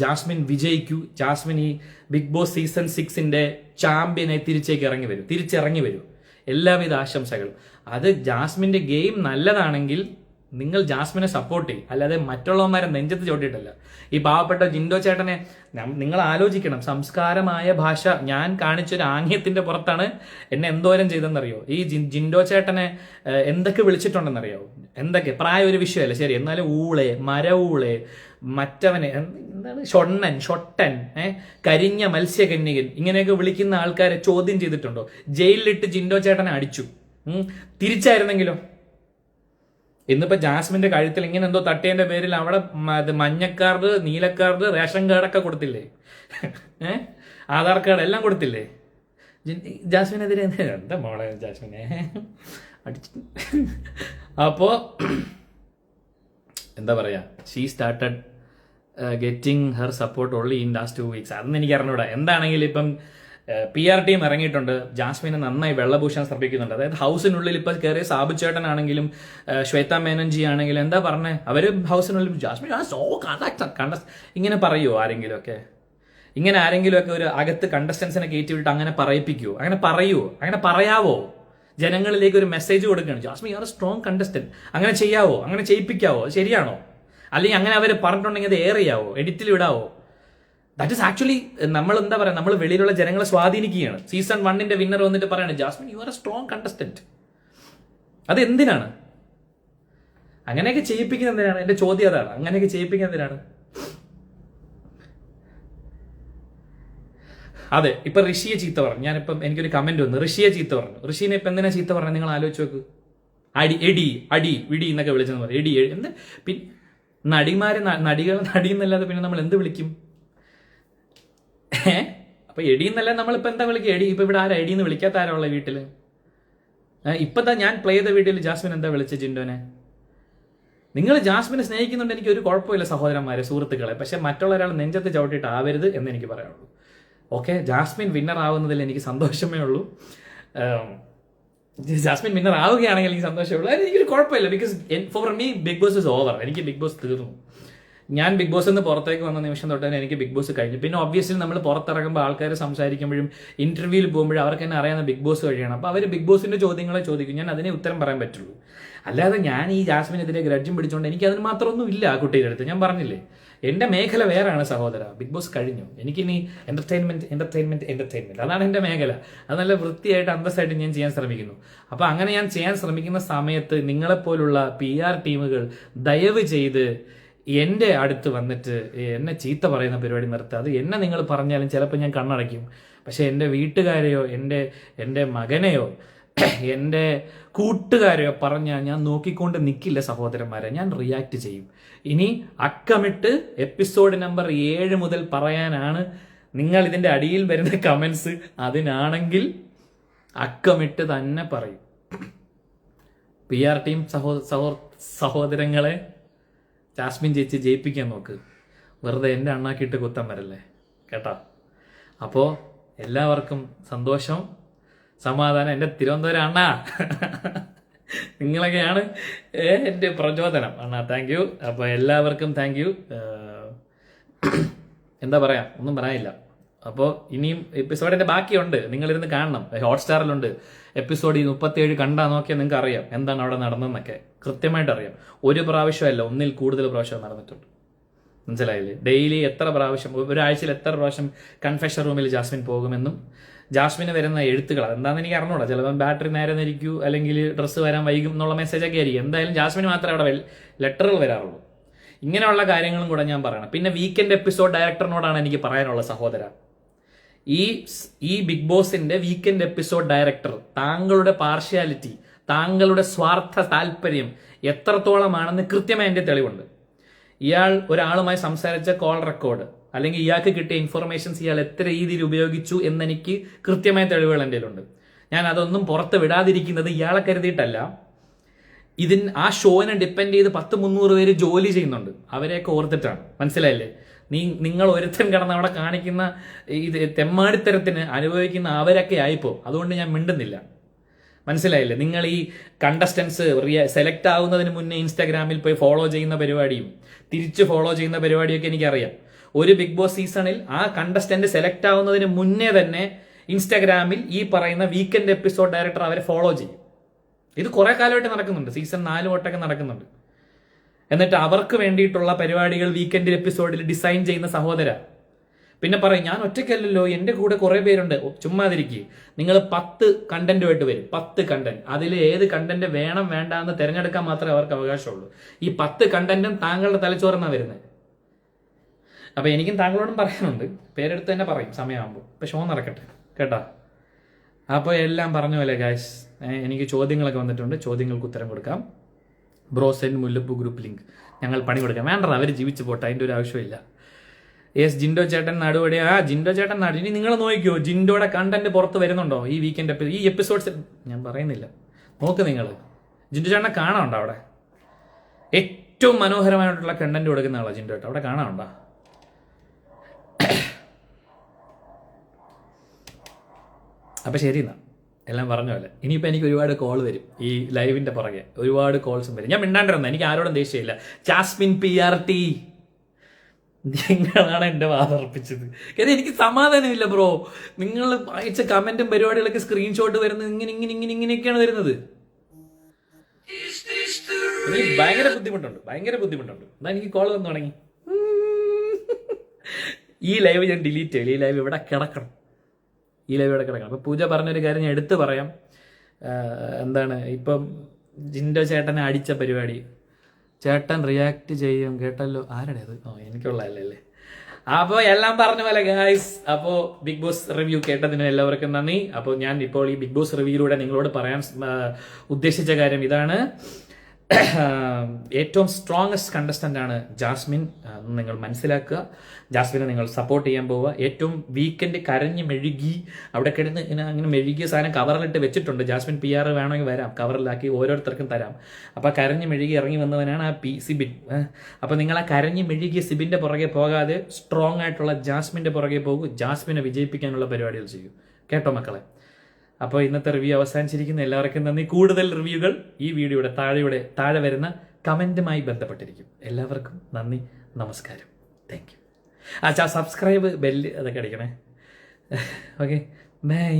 ജാസ്മിൻ വിജയിക്കൂ. ജാസ്മിൻ ഈ ബിഗ് ബോസ് സീസൺ 6 ചാമ്പ്യനായി തിരിച്ചിറങ്ങി വരൂ. എല്ലാവിധ ആശംസകളും. അത് ജാസ്മിന്റെ ഗെയിം നല്ലതാണെങ്കിൽ നിങ്ങൾ ജാസ്മിനെ സപ്പോർട്ട് ചെയ്യും, അല്ലാതെ മറ്റുള്ളവന്മാരെ നെഞ്ചത്ത് ചോട്ടിയിട്ടല്ല. ഈ പാവപ്പെട്ട ജിൻഡോ ചേട്ടനെ നിങ്ങൾ ആലോചിക്കണം. സംസ്കാരമായ ഭാഷ ഞാൻ കാണിച്ചൊരു ആംഗ്യത്തിന്റെ പുറത്താണ് എന്നെ എന്തോരം ചെയ്തെന്നറിയോ? ഈ ജിൻഡോ ചേട്ടനെ എന്തൊക്കെ വിളിച്ചിട്ടുണ്ടെന്നറിയോ? എന്തൊക്കെ പ്രായം ഒരു വിഷയമല്ല, ശരി, എന്നാലും ഊളെ, മരവൂളെ, മറ്റവനെ എന്താണ്, ഷൊട്ടൻ, കരിഞ്ഞ മത്സ്യകന്യകൻ, ഇങ്ങനെയൊക്കെ വിളിക്കുന്ന ആൾക്കാരെ ചോദ്യം ചെയ്തിട്ടുണ്ടോ? ജയിലിലിട്ട് ജിൻഡോ ചേട്ടനെ അടിച്ചു. തിരിച്ചായിരുന്നെങ്കിലോ? ഇന്നിപ്പോ ജാസ്മിന്റെ കഴുത്തിൽ ഇങ്ങനെ എന്തോ തട്ടിയതിന്റെ പേരിൽ അവിടെ മഞ്ഞക്കാർഡ്, നീലക്കാർഡ്, റേഷൻ കാർഡൊക്കെ കൊടുത്തില്ലേ? ആധാർ കാർഡ് എല്ലാം കൊടുത്തില്ലേ? ജാസ്മിനെതിരെ എന്താ മോളെ ജാസ്മിനെ അടിച്ചു. അപ്പോ എന്താ പറയാ, she started getting her support only in last 2 weeks. അതൊന്നും എനിക്ക് അറിഞ്ഞൂടാ. എന്താണെങ്കിലും ഇപ്പം PR ടീം ഇറങ്ങിയിട്ടുണ്ട്. ജാസ്മിനെ നന്നായി വെള്ളഭൂഷണം ശ്രമിക്കുന്നുണ്ട്. അതായത് ഹൗസിനുള്ളിൽ ഇപ്പൊ കയറിയ സാബു ചേട്ടനാണെങ്കിലും ശ്വേത മേനൻജി ആണെങ്കിലും എന്താ പറഞ്ഞേ, അവര് ഹൗസിനുള്ളിൽ ജാസ്മിൻ ഇങ്ങനെ പറയുമോ? ആരെങ്കിലും ഒക്കെ ഇങ്ങനെ ഒരു അകത്ത് കണ്ടസ്റ്റൻസിനെ കയറ്റി വിട്ട് അങ്ങനെ പറയിപ്പിക്കുവോ? അങ്ങനെ പറയാവോ? ജനങ്ങളിലേക്ക് ഒരു മെസ്സേജ് കൊടുക്കുകയാണ്, Jasmin you are a strong contestant. അങ്ങനെ ചെയ്യാവോ? അങ്ങനെ ചെയ്യിപ്പിക്കാവോ? ശരിയാണോ? അല്ലെങ്കിൽ അങ്ങനെ അവർ പറഞ്ഞിട്ടുണ്ടെങ്കിൽ അത് എയർ ചെയ്യാവോ? എഡിറ്റിൽ വിടാവോ? ദാറ്റ് ഇസ് ആക്ച്വലി നമ്മൾ എന്താ പറയുക, നമ്മൾ വെളിയിലുള്ള ജനങ്ങളെ സ്വാധീനിക്കുകയാണ്. സീസൺ 1 വിന്നർ വന്നിട്ട് പറയാണ്, Jasmin you are a strong contestant. അത് എന്തിനാണ് അങ്ങനെയൊക്കെ ചെയ്യിപ്പിക്കുന്നത്? എന്തിനാണ്? എന്റെ ചോദ്യം അതാണ്. അങ്ങനെയൊക്കെ ചെയ്യിപ്പിക്കുന്നത് എന്തിനാണ്? അതെ, ഇപ്പൊ ഋഷിയെ ചീത്ത പറഞ്ഞു. ഞാനിപ്പം എനിക്കൊരു കമന്റ് വന്നു, ഋഷിയെ ചീത്ത പറഞ്ഞു. ഋഷിനെ ഇപ്പൊ എന്തിനാ ചീത്ത പറഞ്ഞു? നിങ്ങൾ ആലോചിച്ച് നോക്ക്. അടി വിടി എന്നൊക്കെ വിളിച്ചെന്ന് പറയും. എന്ത് പിന്നെ നടികൾ നടിയെന്നല്ലാതെ പിന്നെ നമ്മൾ എന്ത് വിളിക്കും? അപ്പൊ എടിയെന്നല്ല നമ്മളിപ്പോ എന്താ വിളിക്കുക? എടി. ഇപ്പൊ ഇവിടെ ആരാ എടിയെന്ന് വിളിക്കാത്ത ആരാ ഉള്ള വീട്ടില്? ഇപ്പതാ ഞാൻ പ്ലേ ചെയ്ത വീട്ടിൽ ജാസ്മിൻ എന്താ വിളിച്ച ജിൻഡോനെ? നിങ്ങൾ ജാസ്മിനെ സ്നേഹിക്കുന്നുണ്ട്, എനിക്ക് ഒരു കുഴപ്പമില്ല സഹോദരന്മാരെ, സുഹൃത്തുക്കളെ. പക്ഷെ മറ്റുള്ള ഒരാൾ നെഞ്ചത്ത് ചവിട്ടിയിട്ട് ആവരുത് എന്ന് എനിക്ക് പറയാനുള്ളൂ. ഓക്കെ, ജാസ്മിൻ വിന്നർ ആവുന്നതിൽ എനിക്ക് സന്തോഷമേ ഉള്ളൂ. ജാസ്മിൻ വിന്നർ ആവുകയാണെങ്കിൽ എനിക്ക് സന്തോഷമേ ഉള്ളൂ. അതിന് എനിക്കൊരു കുഴപ്പമില്ല. Because for me Bigg Boss is over. എനിക്ക് ബിഗ് ബോസ് തീർന്നു. ഞാൻ ബിഗ് ബോസിൽ നിന്ന് പുറത്തേക്ക് വന്ന നിമിഷം തൊട്ട് തന്നെ എനിക്ക് ബിഗ് ബോസ് കഴിഞ്ഞു. പിന്നെ ഒബ്വിയസ്ലി നമ്മൾ പുറത്തിറങ്ങുമ്പോൾ ആൾക്കാർ സംസാരിക്കുമ്പോഴും ഇന്റർവ്യൂവിൽ പോകുമ്പോഴും അവർക്ക് തന്നെ അറിയാവുന്ന ബിഗ് ബോസ് വഴിയാണ്. അപ്പോൾ അവർ ബിഗ് ബോസിന്റെ ചോദ്യങ്ങളെ ചോദിക്കും, ഞാൻ അതിനെ ഉത്തരം പറയാൻ പറ്റുള്ളൂ. അല്ലാതെ ഞാൻ ഈ ജാസ്മിനെതിരെ ഗ്രഡ്ജും പിടിച്ചുകൊണ്ട് എനിക്ക് അതിന് മാത്രമൊന്നും ഇല്ല. ആ കുട്ടിയുടെ അടുത്ത് ഞാൻ പറഞ്ഞില്ലേ, എന്റെ മേഖല വേറാണ് സഹോദര. ബിഗ് ബോസ് കഴിഞ്ഞു. എനിക്കിനി എന്റർടൈൻമെന്റ് അതാണ് എന്റെ മേഖല. അത് നല്ല വൃത്തിയായിട്ട് അന്തസ്സായിട്ട് ഞാൻ ചെയ്യാൻ ശ്രമിക്കുന്നു. അപ്പൊ അങ്ങനെ ഞാൻ ചെയ്യാൻ ശ്രമിക്കുന്ന സമയത്ത് നിങ്ങളെപ്പോലുള്ള PR ടീമുകൾ ദയവ് ചെയ്ത് എൻ്റെ അടുത്ത് വന്നിട്ട് എന്നെ ചീത്ത പറയുന്ന പരിപാടി നിർത്തുക. അത് എന്നെ നിങ്ങൾ പറഞ്ഞാലും ചിലപ്പോൾ ഞാൻ കണ്ണടയ്ക്കും. പക്ഷെ എൻ്റെ വീട്ടുകാരെയോ എൻ്റെ മകനെയോ എൻ്റെ കൂട്ടുകാരെയോ പറഞ്ഞാൽ ഞാൻ നോക്കിക്കൊണ്ട് നിൽക്കില്ല സഹോദരന്മാരെ. ഞാൻ റിയാക്ട് ചെയ്യും. ഇനി അക്കമിട്ട് എപ്പിസോഡ് നമ്പർ 7 മുതൽ പറയാനാണ് നിങ്ങൾ ഇതിൻ്റെ അടിയിൽ വരുന്ന കമൻസ്. അതിനാണെങ്കിൽ അക്കമിട്ട് തന്നെ പറയും. PR ടീം സഹോദരങ്ങളെ, ജാസ്മിൻ ചേച്ചി ജയിപ്പിക്കാൻ നോക്ക്. വെറുതെ എൻ്റെ അണ്ണാക്കിയിട്ട് കുത്തം വരല്ലേ കേട്ടോ. അപ്പോൾ എല്ലാവർക്കും സന്തോഷം, സമാധാനം. എൻ്റെ തിരുവനന്തപുരം അണ്ണാ, നിങ്ങളൊക്കെയാണ് എൻ്റെ പ്രചോദനം അണ്ണാ. Thank you. അപ്പോൾ എല്ലാവർക്കും താങ്ക് യു. എന്താ പറയാ, ഒന്നും പറയാനില്ല. അപ്പോൾ ഇനിയും എപ്പിസോഡിന്റെ ബാക്കിയുണ്ട്, നിങ്ങളിരുന്ന് കാണണം. ഹോട്ട്സ്റ്റാറിലുണ്ട് എപ്പിസോഡ് 37 കണ്ടാൽ നോക്കിയാൽ നിങ്ങൾക്ക് അറിയാം എന്താണ് അവിടെ നടന്നതെന്നൊക്കെ കൃത്യമായിട്ട് അറിയാം. ഒരു പ്രാവശ്യമല്ല, ഒന്നിൽ കൂടുതൽ പ്രാവശ്യം നടന്നിട്ടുണ്ട്. മനസ്സിലായില്ലേ? ഡെയിലി എത്ര പ്രാവശ്യം, ഒരാഴ്ചയിൽ എത്ര പ്രാവശ്യം കൺഫെഷൻ റൂമിൽ ജാസ്മിൻ പോകുമെന്നും ജാസ്മിന് വരുന്ന എഴുത്തുകൾ എന്താണെന്ന് എനിക്ക് അറിഞ്ഞൂടാ. ചിലപ്പോൾ ബാറ്ററി നേരെ നിരിക്കൂ, അല്ലെങ്കിൽ ഡ്രസ്സ് വരാൻ വൈകും എന്നുള്ള മെസ്സേജൊക്കെ ആയിരിക്കും. എന്തായാലും ജാസ്മിന് മാത്രമേ അവിടെ ലെറ്ററുകൾ വരാറുള്ളൂ. ഇങ്ങനെയുള്ള കാര്യങ്ങളും കൂടെ ഞാൻ പറയണം. പിന്നെ വീക്കെൻഡ് എപ്പിസോഡ് ഡയറക്ടറിനോടാണ് എനിക്ക് പറയാനുള്ള സഹോദര, ഈ ബിഗ് ബോസിന്റെ വീക്കെൻഡ് എപ്പിസോഡ് ഡയറക്ടർ താങ്കളുടെ പാർഷ്യാലിറ്റി, താങ്കളുടെ സ്വാർത്ഥ താല്പര്യം എത്രത്തോളമാണെന്ന് കൃത്യമായി എൻ്റെ തെളിവുണ്ട്. ഇയാൾ ഒരാളുമായി സംസാരിച്ച കോൾ റെക്കോർഡ് അല്ലെങ്കിൽ ഇയാൾക്ക് കിട്ടിയ ഇൻഫർമേഷൻസ് ഇയാൾ എത്ര രീതിയിൽ ഉപയോഗിച്ചു എന്നെനിക്ക് കൃത്യമായ തെളിവുകൾ എൻ്റെ കയ്യിലുണ്ട്. ഞാൻ അതൊന്നും പുറത്ത് വിടാതിരിക്കുന്നത് ഇയാളെ കരുതിയിട്ടല്ല. ആ ഷോനെ ഡിപ്പെൻഡ് ചെയ്ത് 100-300 പേര് ജോലി ചെയ്യുന്നുണ്ട്. അവരെയൊക്കെ ഓർത്തിട്ടാണ്. മനസ്സിലായില്ലേ? നിങ്ങൾ ഒരുത്തൻ കിടന്ന് അവിടെ കാണിക്കുന്ന ഇത് തെമ്മാടിത്തരത്തിന് അനുഭവിക്കുന്ന അവരൊക്കെ ആയിപ്പോ. അതുകൊണ്ട് ഞാൻ മിണ്ടുന്നില്ല. മനസ്സിലായില്ലേ? നിങ്ങൾ ഈ കണ്ടസ്റ്റൻസ് സെലക്ട് ആവുന്നതിന് മുന്നേ ഇൻസ്റ്റാഗ്രാമിൽ പോയി ഫോളോ ചെയ്യുന്ന പരിപാടിയും തിരിച്ച് ഫോളോ ചെയ്യുന്ന പരിപാടിയൊക്കെ എനിക്കറിയാം. ഒരു ബിഗ് ബോസ് സീസണിൽ ആ കണ്ടസ്റ്റന്റ് സെലക്ട് ആവുന്നതിന് മുന്നേ തന്നെ ഇൻസ്റ്റാഗ്രാമിൽ ഈ പറയുന്ന വീക്കെൻഡ് എപ്പിസോഡ് ഡയറക്ടർ അവരെ ഫോളോ ചെയ്യും. ഇത് കുറെ കാലമായിട്ട് നടക്കുന്നുണ്ട്. സീസൺ 4 തൊട്ടൊക്കെ നടക്കുന്നുണ്ട്. എന്നിട്ട് അവർക്ക് വേണ്ടിയിട്ടുള്ള പരിപാടികൾ വീക്കെൻഡ് എപ്പിസോഡിൽ ഡിസൈൻ ചെയ്യുന്ന സഹോദര. പിന്നെ പറയും ഞാൻ ഒറ്റയ്ക്കല്ലല്ലോ, എൻ്റെ കൂടെ കുറെ പേരുണ്ട്. ചുമ്മാതിരിക്കുക. നിങ്ങൾ 10 കണ്ടന്റുമായിട്ട് വരും. 10 കണ്ടന്റ്. അതിൽ ഏത് കണ്ടന്റ് വേണം വേണ്ട എന്ന് തിരഞ്ഞെടുക്കാൻ മാത്രമേ അവർക്ക് അവകാശമുള്ളൂ. ഈ 10 കണ്ടന്റും താങ്കളുടെ തലച്ചോറെന്നാണ് വരുന്നത്. അപ്പൊ എനിക്കും താങ്കളോടും പറയാനുണ്ട്. പേരെടുത്ത് തന്നെ പറയും സമയമാകുമ്പോൾ. ഇപ്പൊ ഷോ നടക്കട്ടെ കേട്ടാ. അപ്പോൾ എല്ലാം പറഞ്ഞ പോലെ ഗായ്സ്, എനിക്ക് ചോദ്യങ്ങളൊക്കെ വന്നിട്ടുണ്ട്. ചോദ്യങ്ങൾക്ക് ഉത്തരം കൊടുക്കാം. ബ്രോസെൻ മുല്ലപ്പൂ ഗ്രൂപ്പ് ലിങ്ക് ഞങ്ങൾ പണി കൊടുക്കാം. വേണ്ട, അവർ ജീവിച്ചു പോട്ടെ, അതിൻ്റെ ഒരു ആവശ്യമില്ല. ജിൻഡോ ചേട്ടൻ നടുപടി. ജിൻഡോ ചേട്ടൻ നാട്. ഇനി നിങ്ങൾ നോക്കിയോ ജിൻഡോയുടെ കണ്ടന്റ് പുറത്ത് വരുന്നുണ്ടോ ഈ വീക്കെൻഡ് ഈ എപ്പിസോഡ്സ്? ഞാൻ പറയുന്നില്ല, നോക്ക് നിങ്ങൾ. ജിൻഡോ ചേട്ടനെ കാണാനുണ്ടോ അവിടെ? ഏറ്റവും മനോഹരമായിട്ടുള്ള കണ്ടന്റ് കൊടുക്കുന്ന ആളാണ് ജിൻഡോ ചേട്ടൻ. അവിടെ കാണാനുണ്ടോ? അപ്പം ശരി എന്നാ, എല്ലാം പറഞ്ഞ പോലെ. ഇനിയിപ്പോൾ എനിക്ക് ഒരുപാട് കോൾ വരും ഈ ലൈവിൻ്റെ പുറകെ. ഒരുപാട് കോൾസും വരും. ഞാൻ മിണ്ടാണ്ടിരുന്ന, എനിക്ക് ആരോടും ദേഷ്യമില്ല. ജാസ്മിൻ PRT നിങ്ങളാണ് എൻ്റെ വാദർപ്പിച്ചത്. കാര്യം എനിക്ക് സമാധാനമില്ല ബ്രോ. നിങ്ങൾ അയച്ച കമന്റും പരിപാടികളൊക്കെ സ്ക്രീൻഷോട്ട് വരുന്നത് ഇങ്ങനെയൊക്കെയാണ് വരുന്നത്. എനിക്ക് ഭയങ്കര ബുദ്ധിമുട്ടുണ്ട്. എന്നാ എനിക്ക് കോൾ വന്നു തുടങ്ങി. ഈ ലൈവ് ഞാൻ ഡിലീറ്റ് ചെയ്യില്ല. ഈ ലൈവ് ഇവിടെ കിടക്കണം. അപ്പൊ പൂജ പറഞ്ഞൊരു കാര്യം ഞാൻ എടുത്തു പറയാം. എന്താണ് ഇപ്പം ജിൻഡോ ചേട്ടനെ അടിച്ച പരിപാടി, ചേട്ടൻ റിയാക്ട് ചെയ്യും കേട്ടല്ലോ. ആരുടെ അത്? എനിക്കുള്ളതല്ലേ. അപ്പോൾ എല്ലാം പറഞ്ഞ പോലെ ഗായ്സ്. അപ്പോൾ ബിഗ് ബോസ് റിവ്യൂ കേട്ടതിന് എല്ലാവർക്കും നന്ദി. അപ്പോൾ ഞാൻ ഇപ്പോൾ ഈ ബിഗ് ബോസ് റിവ്യൂയിലൂടെ നിങ്ങളോട് പറയാൻ ഉദ്ദേശിച്ച കാര്യം ഇതാണ്. ഏറ്റവും സ്ട്രോങ്ങസ്റ്റ് കണ്ടസ്റ്റന്റ് ആണ് ജാസ്മിൻ. നിങ്ങൾ മനസ്സിലാക്കുക. ജാസ്മിനെ നിങ്ങൾ സപ്പോർട്ട് ചെയ്യാൻ പോവുക. ഏറ്റവും വീക്കെൻഡ് കരഞ്ഞ് മെഴുകി അവിടെ കിടന്ന് അങ്ങനെ മെഴുകിയ സാധനം കവറിലിട്ട് വെച്ചിട്ടുണ്ട്. ജാസ്മിൻ PR വേണമെങ്കിൽ വരാം, കവറിലാക്കി ഓരോരുത്തർക്കും തരാം. അപ്പോൾ കരഞ്ഞ് മെഴുകി ഇറങ്ങി വന്നവനാണ് സിബിൻ. അപ്പോൾ നിങ്ങൾ ആ കരഞ്ഞ് മെഴുകിയ സിബിൻ്റെ പുറകെ പോകാതെ സ്ട്രോങ് ആയിട്ടുള്ള ജാസ്മിൻ്റെ പുറകെ പോകൂ. ജാസ്മിനെ വിജയിപ്പിക്കാനുള്ള പരിപാടികൾ ചെയ്യൂ. കേട്ടോ മക്കളെ? അപ്പോൾ ഇന്നത്തെ റിവ്യൂ അവസാനിച്ചിരിക്കുന്ന. എല്ലാവർക്കും നന്ദി. കൂടുതൽ റിവ്യൂകൾ ഈ വീഡിയോയുടെ താഴെ വരുന്ന കമൻറ്റുമായി ബന്ധപ്പെട്ടിരിക്കും. എല്ലാവർക്കും നന്ദി, നമസ്കാരം, താങ്ക് യു. സബ്സ്ക്രൈബ് ബെല്ല് അതൊക്കെ അടിക്കണേ. Okay, by.